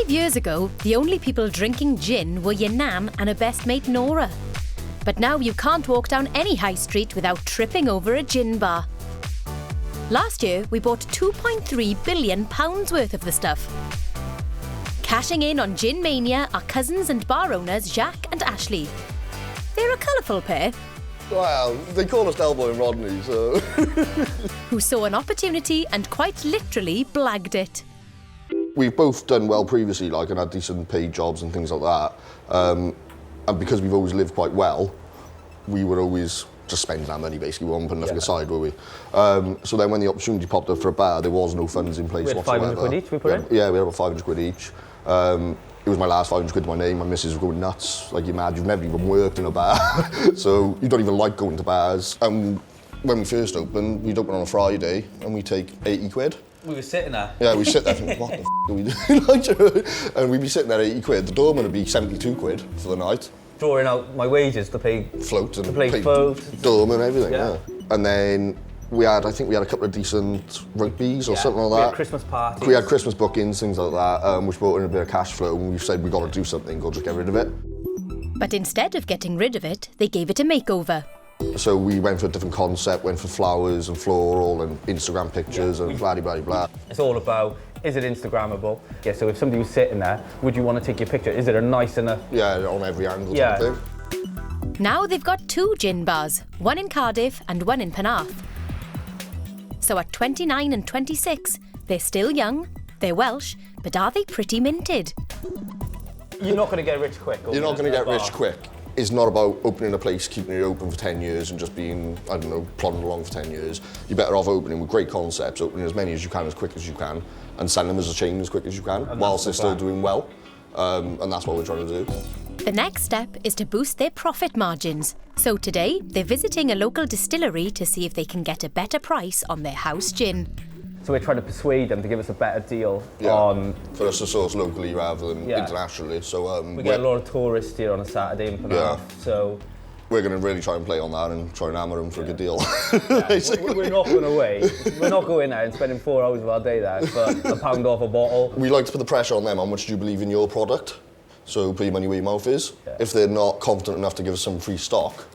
5 years ago, the only people drinking gin were your nan and her best mate Nora. But now you can't walk down any high street without tripping over a gin bar. Last year, we bought £2.3 billion worth of the stuff. Cashing in on gin mania are cousins and bar owners Jacque and Ashley. They're a colourful pair. Well, they call us Elbow and Rodney, so... who saw an opportunity and quite literally blagged it. We've both done well previously, like, and had decent paid jobs and things like that. And because we've always lived quite well, we were always just spending our money, basically. We weren't putting nothing aside, were we? So then when the opportunity popped up for a bar, there was no funds in place whatsoever. We had 500 quid each we put in? Yeah, we had about 500 quid each. It was my last 500 quid to my name. My missus was going nuts. Like you mad, you've never even worked in a bar. So you don't even like going to bars. And when we first opened, we'd open on a Friday and we'd take 80 quid. We were sitting there. Yeah, we'd sit there thinking, what the f*** are we doing? And we'd be sitting there 80 quid. The doorman would be 72 quid for the night. Drawing out my wages to pay... Float and pay float. Doorman, everything, yeah. And then I think we had a couple of decent rugbies or something like that. We had Christmas parties. We had Christmas bookings, things like that, which brought in a bit of cash flow, and we said we've got to do something, or just get rid of it. But instead of getting rid of it, they gave it a makeover. So we went for a different concept, went for flowers and floral and Instagram pictures and blah, blah, blah. It's all about, is it Instagrammable? Yeah, so if somebody was sitting there, would you want to take your picture? Is it a nice enough... Yeah, on every angle type of thing. Now they've got 2 gin bars, one in Cardiff and one in Penarth. So at 29 and 26, they're still young, they're Welsh, but are they pretty minted? You're not going to get rich quick. You're not going to get rich quick. It's not about opening a place, keeping it open for 10 years and just being, I don't know, plodding along for 10 years. You're better off opening with great concepts, opening as many as you can, as quick as you can, and selling them as a chain as quick as you can, whilst they're still doing well. And that's what we're trying to do. The next step is to boost their profit margins. So today, they're visiting a local distillery to see if they can get a better price on their house gin. So we're trying to persuade them to give us a better deal on... For us to source locally rather than internationally. So we get a lot of tourists here on a Saturday in Penarth, so... We're going to really try and play on that and try and hammer them for a good deal. We're not going away. We're not going out and spending 4 hours of our day there for £1 off a bottle. We like to put the pressure on them. How much do you believe in your product? So put your money where your mouth is. Yeah. If they're not confident enough to give us some free stock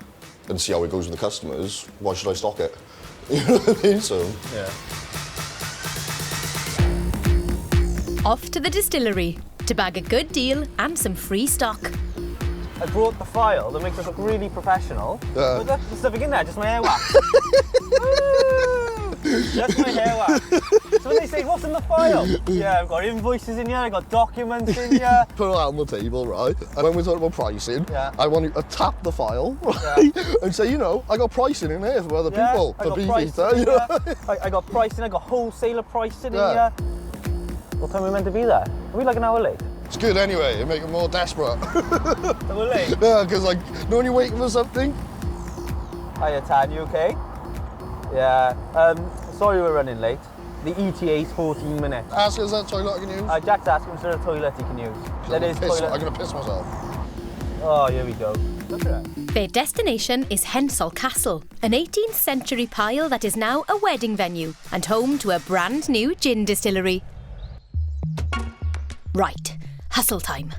and see how it goes with the customers, why should I stock it? You know what I mean? So... Yeah. Off to the distillery to bag a good deal and some free stock. I brought the file that makes us look really professional. Look at the stuff in there, just my hair wax. Just my hair wax. So when they say, what's in the file? Yeah, I've got invoices in here, I've got documents in here. Put it out on the table, right? And when we're talking about pricing, I want you to tap the file, right? And say, you know, I got pricing in here for other people. For Beefeater, you know? I got pricing, I got wholesaler pricing in here. What time are we meant to be there? Are we like an hour late? It's good anyway, it makes them more desperate. Are we late? Yeah, because like, know when you're waiting for something? Hiya Tan, you okay? Yeah, sorry we're running late. The ETA's 14 minutes. Ask us that toilet I can use? Jack's asking for a toilet he can use. I'm going to piss myself. Oh, here we go. Look at that. Their destination is Hensall Castle, an 18th century pile that is now a wedding venue and home to a brand new gin distillery. Right, hustle time.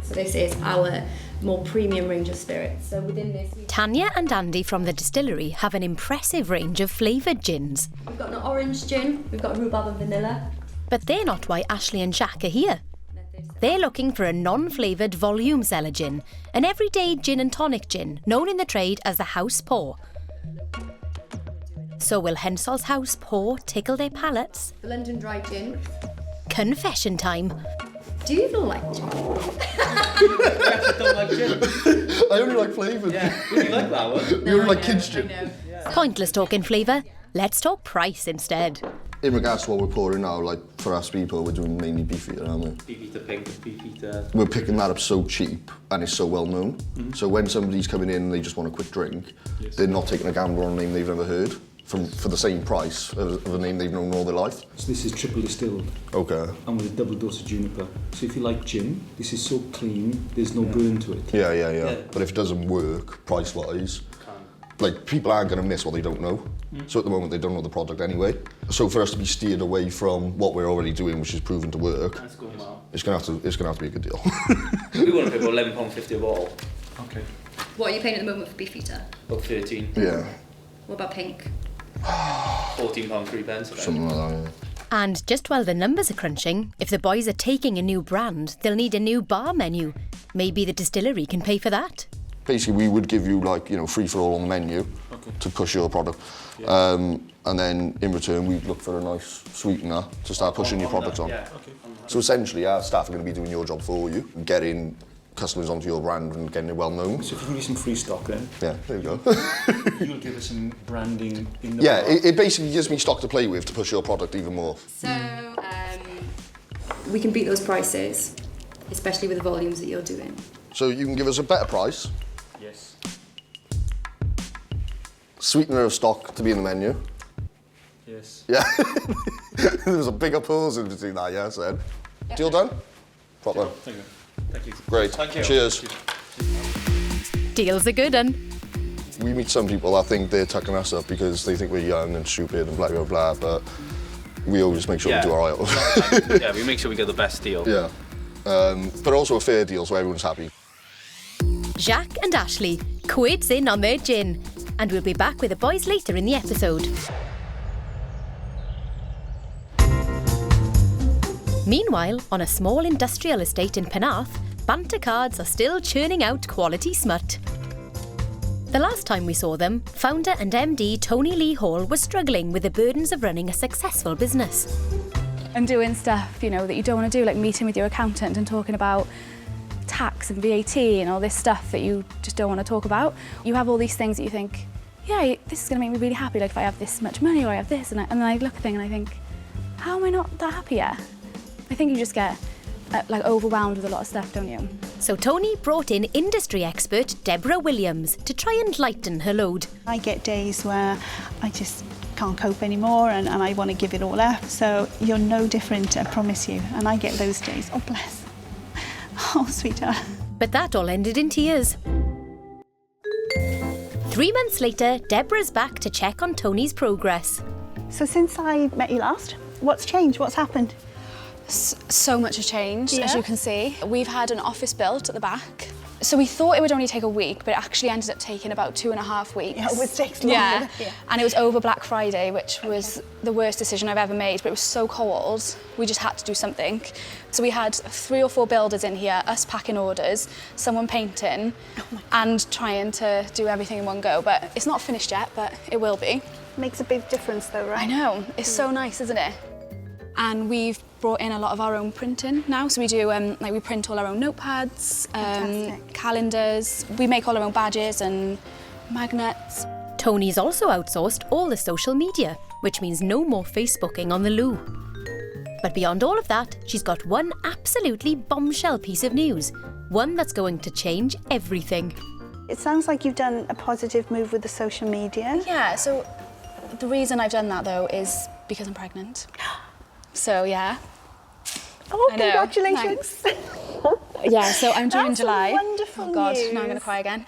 So this is our more premium range of spirits. So within this... Tanya and Andy from the distillery have an impressive range of flavoured gins. We've got an orange gin, we've got a rhubarb and vanilla. But they're not why Ashley and Jacque are here. They're looking for a non-flavoured volume cellar gin, an everyday gin and tonic gin, known in the trade as the house pour. So will Hensall's house pour tickle their palates? The London dry gin. Confession time. Do you even like gin? I don't like gin. I only like flavoured. Yeah, you like that one? You only like kids gin. Pointless talking flavour. Let's talk price instead. In regards to what we're pouring now, like for us people, we're doing mainly Beefeater, aren't we? Beefeater pink, Beefeater. We're picking that up so cheap and it's so well known. So when somebody's coming in and they just want a quick drink, they're not taking a gamble on a name they've never heard for the same price of a name they've known all their life. So this is triple distilled. Okay. And with a double dose of juniper. So if you like gin, this is so clean, there's no burn to it. Yeah. But if it doesn't work price-wise, like people aren't going to miss what they don't know. So at the moment they don't know the product anyway. So for us to be steered away from what we're already doing, which is proven to work, That's going well. it's gonna have to be a good deal. We want to pay about £11.50 a bottle. Okay. What are you paying at the moment for Beefeater? About 13. Yeah. What about Pink? £14.03 pence. Something like that, yeah. And just while the numbers are crunching, if the boys are taking a new brand, they'll need a new bar menu. Maybe the distillery can pay for that. Basically, we would give you free for all on the menu to push your product. Yeah. And then in return, we'd look for a nice sweetener to start pushing your products on. Yeah. Okay. So essentially, our staff are going to be doing your job for you, getting customers onto your brand and getting it well known. So if you give me some free stock then? Yeah, there you go. You'll give us some branding in the Yeah, bar. it basically gives me stock to play with to push your product even more. So, we can beat those prices, especially with the volumes that you're doing. So you can give us a better price, Yes. sweetener of stock to be in the menu. Yes. Yeah. There's a bigger pause in between that, yeah, so. Deal done? Proper. Thank you. Thank you. Great. Thank you. Cheers. Deals are good, un? We meet some people that think they're tucking us up because they think we're young and stupid and blah, blah, blah, but we always make sure we do our right. Yeah, we make sure we get the best deal. Yeah. But also a fair deal so everyone's happy. Jacque and Ashley, quids in on their gin. And we'll be back with the boys later in the episode. Meanwhile, on a small industrial estate in Penarth, Banter Cards are still churning out quality smut. The last time we saw them, founder and MD Tony Lee Hall was struggling with the burdens of running a successful business. And doing stuff, that you don't want to do, like meeting with your accountant and talking about tax and VAT and all this stuff that you just don't want to talk about. You have all these things that you think, yeah, this is going to make me really happy, like if I have this much money or I have this, and then I look at things and I think, how am I not that happy yet? I think you just get overwhelmed with a lot of stuff, don't you? So Tony brought in industry expert Deborah Williams to try and lighten her load. I get days where I just can't cope anymore and I want to give it all up. So you're no different, I promise you. And I get those days. Oh, bless. Oh, sweetheart. But that all ended in tears. 3 months later, Deborah's back to check on Tony's progress. So since I met you last, what's changed? What's happened? So much has changed, Yeah. as you can see. We've had an office built at the back. So we thought it would only take a week, but it actually ended up taking about 2.5 weeks. Yeah, it takes longer. Yeah. Yeah. And it was over Black Friday, which was the worst decision I've ever made, but it was so cold, we just had to do something. So we had 3 or 4 builders in here, us packing orders, someone painting, and trying to do everything in one go. But it's not finished yet, but it will be. Makes a big difference though, right? I know, it's so nice, isn't it? And we've brought in a lot of our own printing now. So we do, we print all our own notepads, Fantastic. calendars. We make all our own badges and magnets. Tony's also outsourced all the social media, which means no more Facebooking on the loo. But beyond all of that, she's got one absolutely bombshell piece of news. One that's going to change everything. It sounds like you've done a positive move with the social media. Yeah, so the reason I've done that though is because I'm pregnant. So yeah. Oh, I know, congratulations. Yeah, so I'm due in That's July. wonderful Oh God, news. now I'm going to cry again.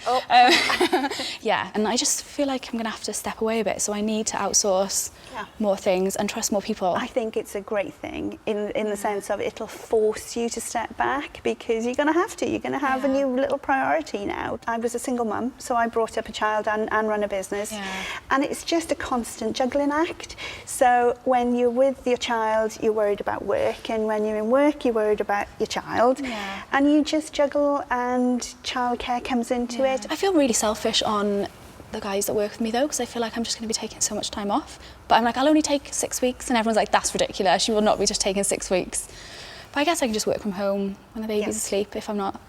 Yeah, and I just feel like I'm going to have to step away a bit, so I need to outsource more things and trust more people. I think it's a great thing in the sense of it'll force you to step back because you're going to have to. You're going to have a new little priority now. I was a single mum, so I brought up a child and run a business. Yeah. And it's just a constant juggling act. So when you're with your child, you're worried about work, and when you're in work, you're worried about your child. Yeah. And you just juggle, and childcare comes into it. I feel really selfish on the guys that work with me though, because I feel like I'm just going to be taking so much time off. But I'm like, I'll only take 6 weeks, and everyone's like, that's ridiculous. You will not be just taking 6 weeks. But I guess I can just work from home when the baby's asleep if I'm not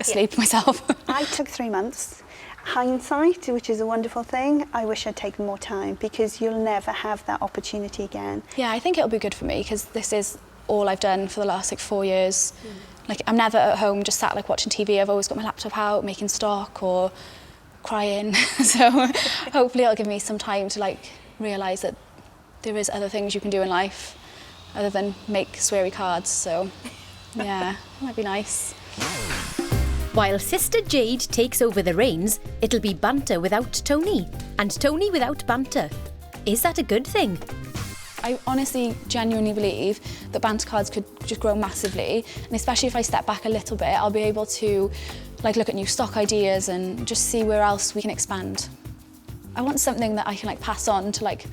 asleep myself. I took 3 months. Hindsight, which is a wonderful thing, I wish I'd taken more time because you'll never have that opportunity again. Yeah, I think it'll be good for me because this is all I've done for the last 4 years. Like I'm never at home just sat watching TV. I've always got my laptop out making stock or crying. So hopefully it'll give me some time to realise that there is other things you can do in life other than make sweary cards. So yeah, it might be nice. While sister Jade takes over the reins, it'll be Banter without Tony, and Tony without Banter. Is that a good thing? I honestly, genuinely believe that Banter Cards could just grow massively, and especially if I step back a little bit, I'll be able to look at new stock ideas and just see where else we can expand. I want something that I can pass on to like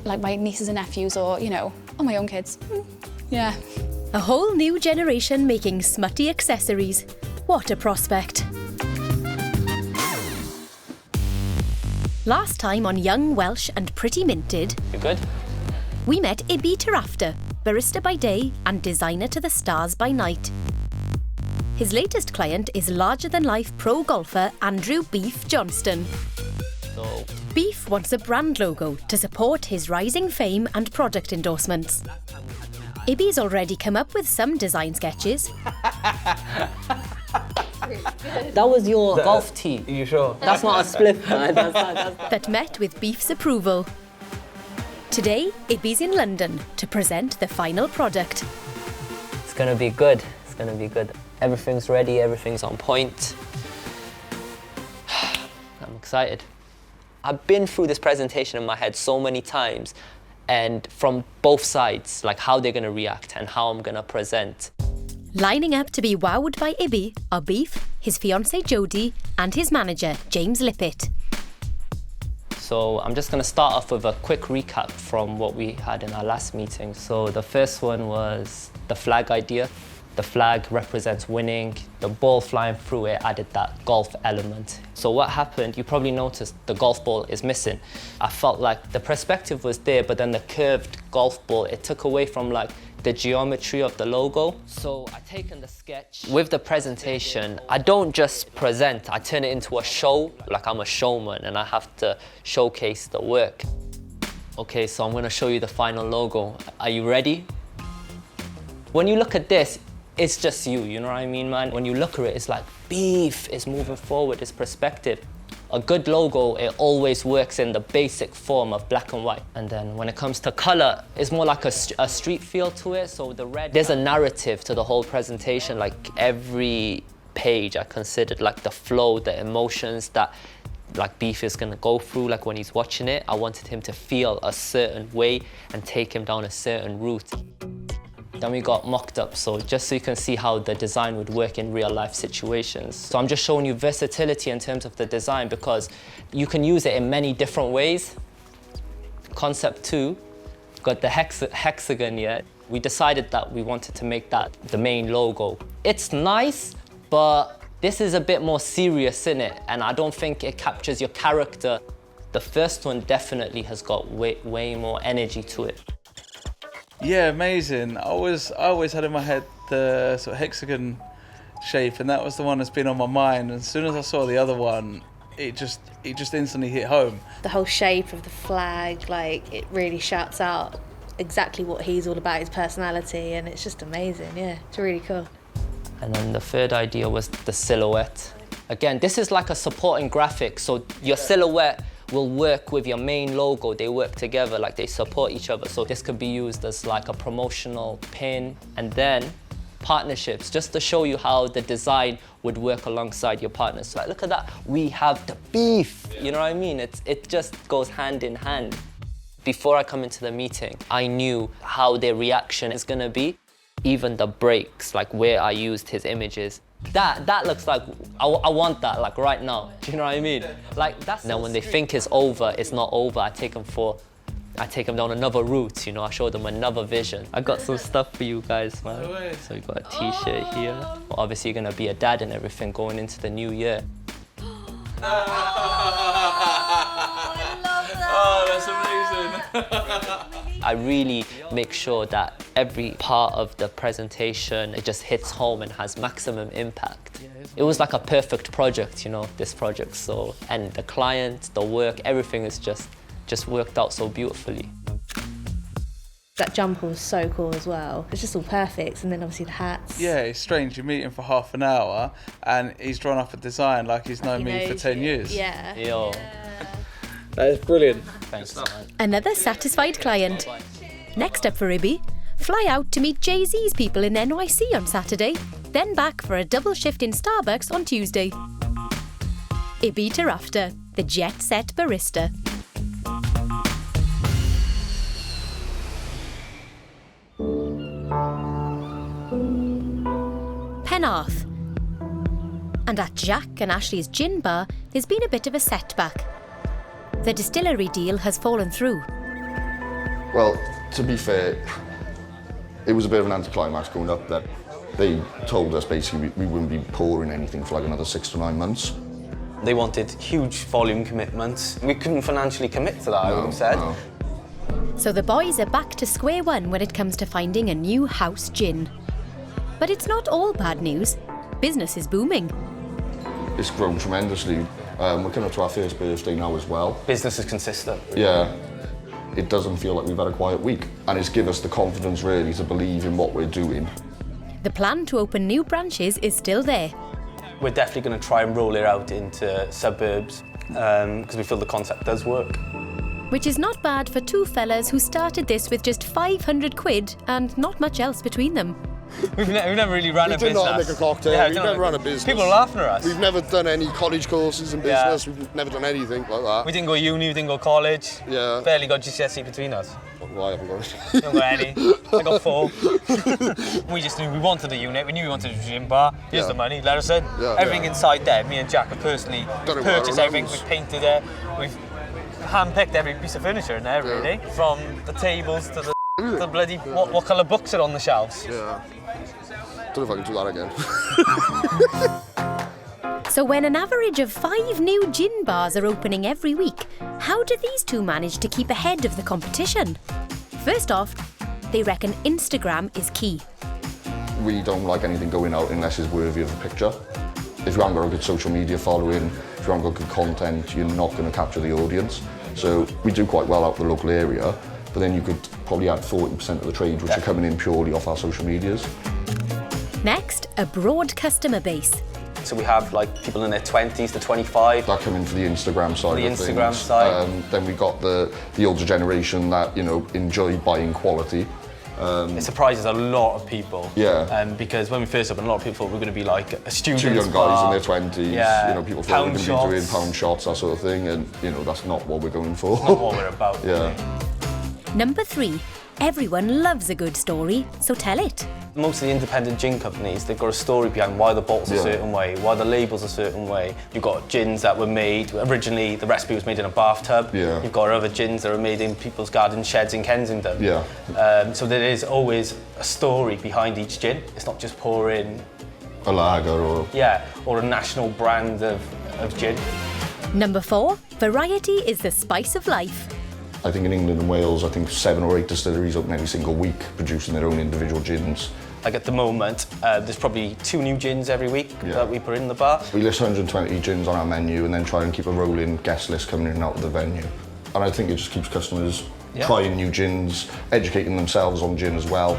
my nieces and nephews, or or my own kids. Yeah. A whole new generation making smutty accessories. What a prospect. Last time on Young, Welsh and Pretty Minted, You good? we met Ibi Tarafta, barista by day and designer to the stars by night. His latest client is larger-than-life pro golfer Andrew Beef Johnston. So, Beef wants a brand logo to support his rising fame and product endorsements. Ibi's already come up with some design sketches. that was your golf tee. Are you sure? That's not a spliff, man. That met with Beef's approval. Today, Ibi's in London to present the final product. It's gonna be good. It's gonna be good. Everything's ready, everything's on point. I'm excited. I've been through this presentation in my head so many times, and from both sides, how they're gonna react and how I'm gonna present. Lining up to be wowed by Ibi are Beef, his fiancée Jodie, and his manager, James Lippett. So I'm just gonna start off with a quick recap from what we had in our last meeting. So the first one was the flag idea. The flag represents winning. The ball flying through it added that golf element. So what happened, you probably noticed the golf ball is missing. I felt like the perspective was there, but then the curved golf ball, it took away from the geometry of the logo. So I've taken the sketch. With the presentation, I don't just present, I turn it into a show, I'm a showman and I have to showcase the work. Okay, so I'm gonna show you the final logo. Are you ready? When you look at this, it's just you know what I mean, man? When you look at it, it's Beef is moving forward, it's perspective. A good logo, it always works in the basic form of black and white. And then when it comes to color, it's more like a street feel to it. So the red, there's a narrative to the whole presentation. Every page I considered the flow, the emotions that Beef is gonna go through. When he's watching it, I wanted him to feel a certain way and take him down a certain route. Then we got mocked up, so just so you can see how the design would work in real life situations. So I'm just showing you versatility in terms of the design because you can use it in many different ways. Concept 2, got the hexagon here. We decided that we wanted to make that the main logo. It's nice, but this is a bit more serious in it, and I don't think it captures your character. The first one definitely has got way more energy to it. Yeah, amazing. I always had in my head the sort of hexagon shape, and that was the one that's been on my mind. And as soon as I saw the other one, it just instantly hit home. The whole shape of the flag, it really shouts out exactly what he's all about, his personality, and it's just amazing. Yeah, it's really cool. And then the third idea was the silhouette. Again, this is like a supporting graphic, so your silhouette will work with your main logo. They work together, they support each other. So this could be used as a promotional pin. And then partnerships, just to show you how the design would work alongside your partners. So look at that, we have the beef, you know what I mean? It just goes hand in hand. Before I come into the meeting, I knew how their reaction is gonna be. Even the breaks, where I used his images. That looks I want that right now. Do you know what I mean? That's. Now when they think it's over, it's not over. I take them down another route. I show them another vision. I got some stuff for you guys, man. So you got a T-shirt here. Well, obviously you're gonna be a dad and everything going into the new year. Oh, that's amazing. I really make sure that every part of the presentation, it just hits home and has maximum impact. It was like a perfect project, this project. So, and the client, the work, everything is just worked out so beautifully. That jumper was so cool as well. It's just all perfect, and then obviously the hats. Yeah, it's strange. You meet him for half an hour, and he's drawn up a design like he's known me for 10 years. Yeah. Yo. That is brilliant. Thanks, man. Another satisfied client. Next up for Ibi, fly out to meet Jay-Z's people in NYC on Saturday. then back for a double shift in Starbucks on Tuesday. Ibita after, the jet-set barista. Penarth. And at Jacque and Ashley's gin bar, there's been a bit of a setback. The distillery deal has fallen through. Well, to be fair, it was a bit of an anticlimax going up there. They told us basically we wouldn't be pouring anything for like another 6 to 9 months. They wanted huge volume commitments. We couldn't financially commit to that, I would have said. No. So the boys are back to square one when it comes to finding a new house gin. But it's not all bad news. Business is booming. It's grown tremendously. We're coming up to our first birthday now as well. Business is consistent. Yeah. It doesn't feel like we've had a quiet week. And it's given us the confidence really to believe in what we're doing. The plan to open new branches is still there. We're definitely going to try and roll it out into suburbs because we feel the concept does work. Which is not bad for two fellas who started this with just 500 quid and not much else between them. We've never really run a business. We did not make a cocktail, Yeah, we've never run a business. People are laughing at us. We've never done any college courses in business, we've never done anything like that. We didn't go uni, we didn't go college. Yeah. Barely got GCSE between us. Well, I haven't got any. You haven't got any. I got 4. We just knew we wanted a unit, we knew we wanted a gym bar. Here's the money, let us in. Yeah, everything inside there, me and Jacque have personally purchased everything, we've painted it, we've hand-picked every piece of furniture in there, really. From the tables to the bloody, what colour books are on the shelves. Yeah. Don't know if I can do that again. So when an average of 5 new gin bars are opening every week, how do these two manage to keep ahead of the competition? First off, they reckon Instagram is key. We don't like anything going out unless it's worthy of a picture. If you haven't got a good social media following, if you haven't got good content, you're not going to capture the audience. So we do quite well out in the local area, but then you could probably add 40% of the trade which are coming in purely off our social medias. Next, a broad customer base. So we have like people in their 20s to 25. That come in for the Instagram side The of Instagram things. side. Then we got the older generation that, you know, enjoy buying quality. It surprises a lot of people. Yeah. Because when we first opened, a lot of people thought we were going to be like a student. 2 young guys in their 20s, yeah. you know, people thought we were going to be doing pound shots, that sort of thing, and, you know, that's not what we're going for. It's not what we're about. Yeah. Number 3, everyone loves a good story, so tell it. Most of the independent gin companies, they've got a story behind why the bottle's a certain way, why the label's a certain way. You've got gins that were made, originally the recipe was made in a bathtub. Yeah. You've got other gins that are made in people's garden sheds in Kensington. Yeah. So there is always a story behind each gin. It's not just pouring a lager or... Yeah, or a national brand of gin. Number 4, variety is the spice of life. I think in England and Wales, I think 7 or 8 distilleries open every single week producing their own individual gins. Like at the moment, there's probably 2 new gins every week that we put in the bar. We list 120 gins on our menu and then try and keep a rolling guest list coming in and out of the venue. And I think it just keeps customers trying new gins, educating themselves on gin as well.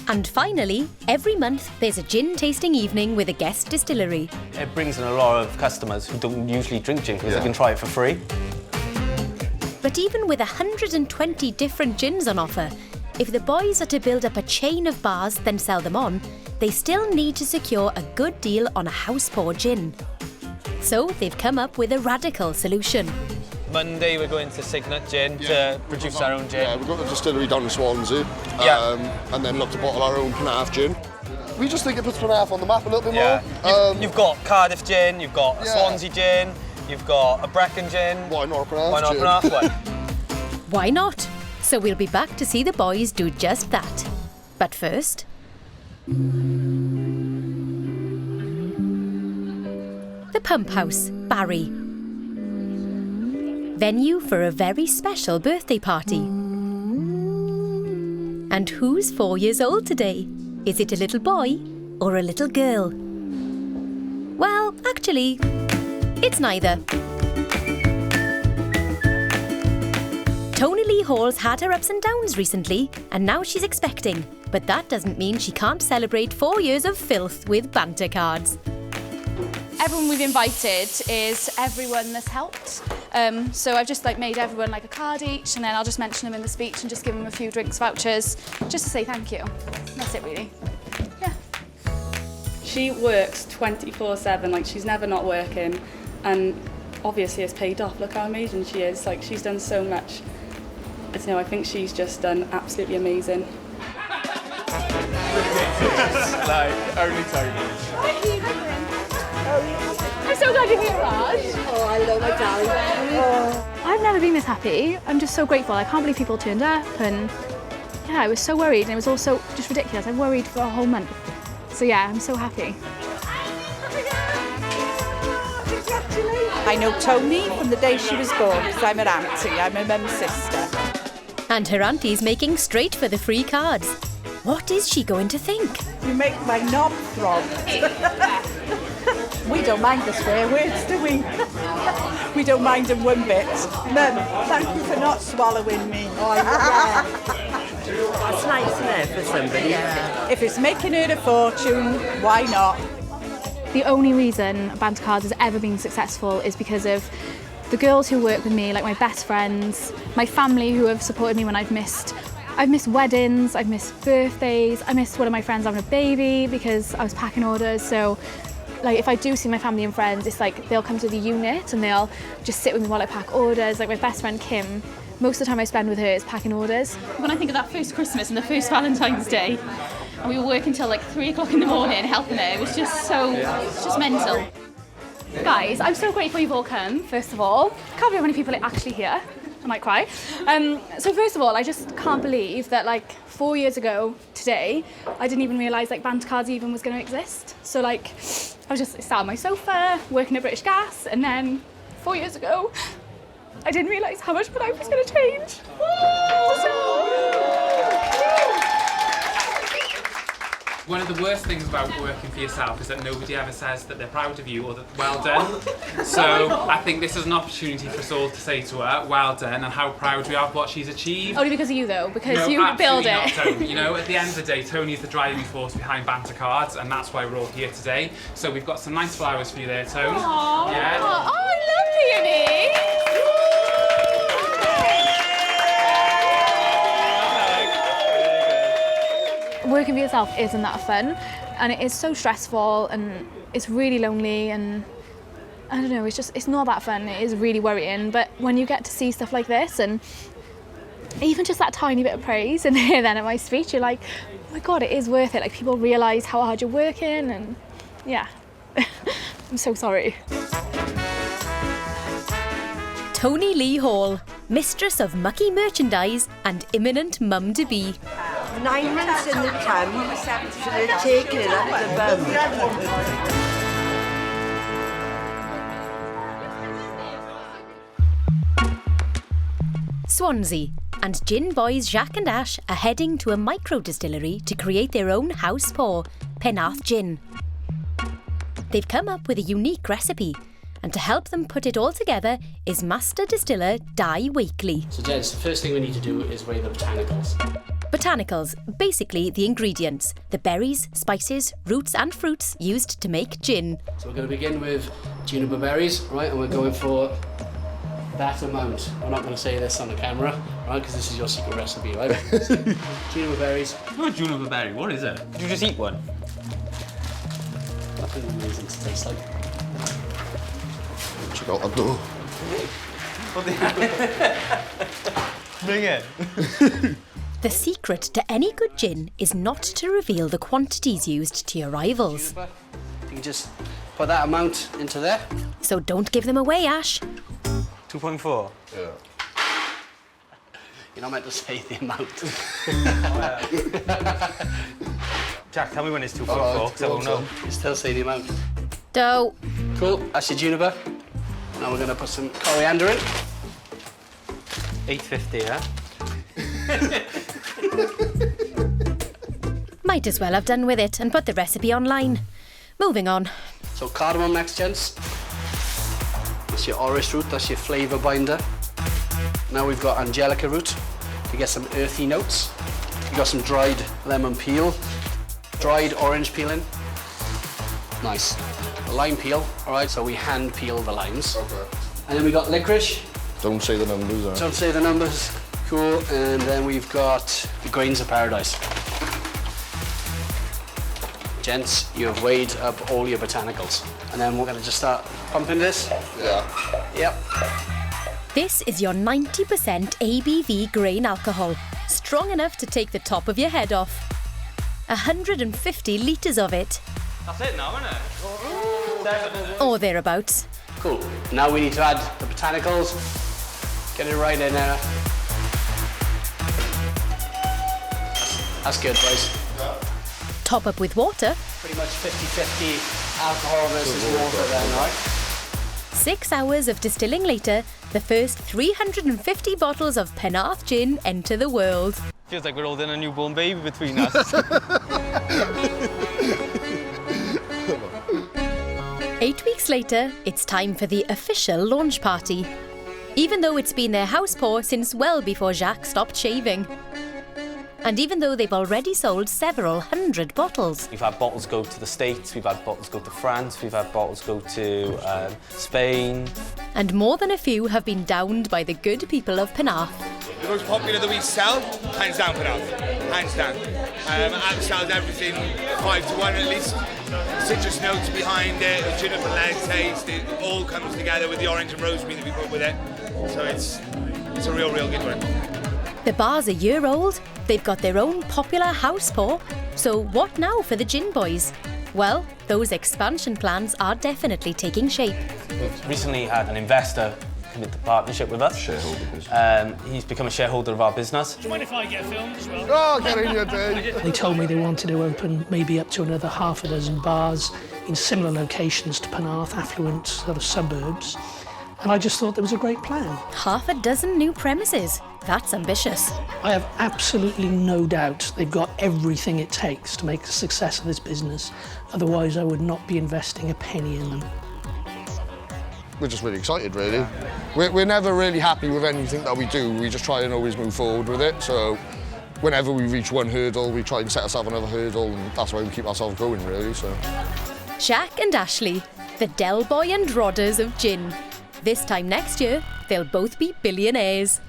And finally, every month there's a gin tasting evening with a guest distillery. It brings in a lot of customers who don't usually drink gin because they can try it for free. But even with 120 different gins on offer, if the boys are to build up a chain of bars then sell them on, they still need to secure a good deal on a house pour gin. So they've come up with a radical solution. Monday we're going to Signet Gin to produce our own gin. Yeah, we've got a distillery down in Swansea, and then look to bottle our own Penarth gin. We just think it puts Penarth on the map a little bit more. You've got Cardiff gin, you've got a Swansea gin, you've got a Brecon gin. Why not a Penarth Why not gin? a Penarth one? Why not? So we'll be back to see the boys do just that. But first... the Pump House, Barry. Venue for a very special birthday party. And who's 4 years old today? Is it a little boy or a little girl? Well, actually, it's neither. Tony Lee Hall's had her ups and downs recently, and now she's expecting. But that doesn't mean she can't celebrate 4 years of filth with Banter Cards. Everyone we've invited is everyone that's helped. So I've just made everyone a card each, and then I'll just mention them in the speech and just give them a few drinks vouchers, just to say thank you. That's it really. Yeah. she works 24/7, like she's never not working, and obviously it's paid off. Look how amazing she is. Like she's done so much. I don't know, I think she's just done absolutely amazing. Like, only Tony. I'm so glad you're here, Raj. Oh, I love my darling. Oh. I've never been this happy. I'm just so grateful. I can't believe people turned up, and yeah, I was so worried, and it was also just ridiculous. I worried for a whole month. So yeah, I'm so happy. I know Tony from the day she was born because I'm an auntie. I'm her mum's sister. And her auntie's making straight for the free cards. What is she going to think? You make my knob throb. We don't mind the swear words, do we? We don't mind them one bit. Mum, thank you for not swallowing me. Oh, yeah. That's nice, isn't it, for somebody? Yeah. If it's making her a fortune, why not? The only reason Banter Cards has ever been successful is because of the girls who work with me, like my best friends, my family who have supported me when I've missed weddings, I've missed birthdays, I missed one of my friends having a baby because I was packing orders. So like if I do see my family and friends, it's like they'll come to the unit and they'll just sit with me while I pack orders. Like my best friend Kim, most of the time I spend with her is packing orders. When I think of that first Christmas and the first Valentine's Day, and we were working till like 3 o'clock in the morning helping her, it was just so, it's just mental. Guys, I'm so grateful you've all come, first of all. Can't believe how many people are actually here. I might cry. So first of all, I just can't believe that like 4 years ago today, I didn't even realise like Banter Cards even was going to exist. So like, I was just sat on my sofa, working at British Gas, and then 4 years ago, I didn't realise how much my life was going to change. One of the worst things about working for yourself is that nobody ever says that they're proud of you or that well done. So I think this is an opportunity for us all to say to her, well done, and how proud we are of what she's achieved. Only because of you though, because No, you build absolutely it. not, Tony. You know, at the end of the day, Tony's the driving force behind Banter Cards, and that's why we're all here today. So we've got some nice flowers for you there, Tony. Aww. Yeah. Oh, I love Peony. Working for yourself isn't that fun, and it is so stressful, and it's really lonely, and I don't know, it's not that fun. It is really worrying, but when you get to see stuff like this, and even just that tiny bit of praise in there then at my speech, you're like, oh my God, it is worth it. Like people realise how hard you're working, and yeah, I'm so sorry. Tony Lee Hall, mistress of mucky merchandise and imminent mum-to-be. 9 months in the tub, should have taken it up the bum. Swansea, and gin boys Jacque and Ash are heading to a micro-distillery to create their own house pour, Penarth Gin. They've come up with a unique recipe, and to help them put it all together is master distiller Di Wakely. So gents, the first thing we need to do is weigh the botanicals. Botanicals, basically the ingredients, the berries, spices, roots and fruits used to make gin. So we're going to begin with juniper berries, right, and we're going for that amount. We're not going to say this on the camera, right, because this is your secret recipe, right? Juniper berries. What a juniper berry? What is it? Did you just eat one? Nothing amazing to taste like. Check out that door. Bring it. The secret to any good gin is not to reveal the quantities used to your rivals. Juniper. You just put that amount into there. So don't give them away, Ash. 2.4? Yeah. You're not meant to say the amount. Jack, tell me when it's 2.4, because I won't know. You still say the amount. Dough. Cool, that's your juniper. Now we're going to put some coriander in. 850, yeah? Might as well have done with it and put the recipe online. Moving on. So cardamom next, gents. That's your orris root, that's your flavour binder. Now we've got angelica root to get some earthy notes. We've got some dried lemon peel, dried orange peeling. Nice. A lime peel, all right, so we hand peel the limes. Okay. And then we got licorice. Don't say the numbers, eh? Don't say the numbers. Cool. And then we've got the grains of paradise. Gents, you have weighed up all your botanicals. And then we're going to just start pumping this. Yeah. Yep. This is your 90% ABV grain alcohol, strong enough to take the top of your head off. 150 litres of it. That's it now, isn't it? Or thereabouts. Cool. Now we need to add the botanicals. Get it right in there. That's good, boys. Top up with water. Pretty much 50-50 alcohol versus water then, right? 6 hours of distilling later, the first 350 bottles of Penarth gin enter the world. Feels like we're holding a newborn baby between us. 8 weeks later, it's time for the official launch party. Even though it's been their house pour since well before Jacque stopped shaving. And even though they've already sold several hundred bottles. We've had bottles go to the States, we've had bottles go to France, we've had bottles go to Spain. And more than a few have been downed by the good people of Penarth. The most popular that we sell, hands down Penarth, hands down. Outsells everything 5 to 1 at least. Citrus notes behind it, the juniper lead taste, it all comes together with the orange and rosemary that we put with it. So it's a real good one. The bar's a year old, they've got their own popular house pour. So what now for the gin boys? Well, those expansion plans are definitely taking shape. We've recently had an investor come into partnership with us. He's become a shareholder of our business. Do you mind if I get filmed as well? Oh, get in your day. They told me they wanted to open maybe up to another half a dozen bars in similar locations to Penarth, affluent sort of suburbs. And I just thought there was a great plan. Half a dozen new premises. That's ambitious. I have absolutely no doubt they've got everything it takes to make a success of this business. Otherwise, I would not be investing a penny in them. We're just really excited, really. We're never really happy with anything that we do. We just try and always move forward with it. So whenever we reach one hurdle, we try and set ourselves another hurdle, and that's why we keep ourselves going, really. So. Jacque and Ashley, the Del Boy and Rodders of gin. This time next year, they'll both be billionaires.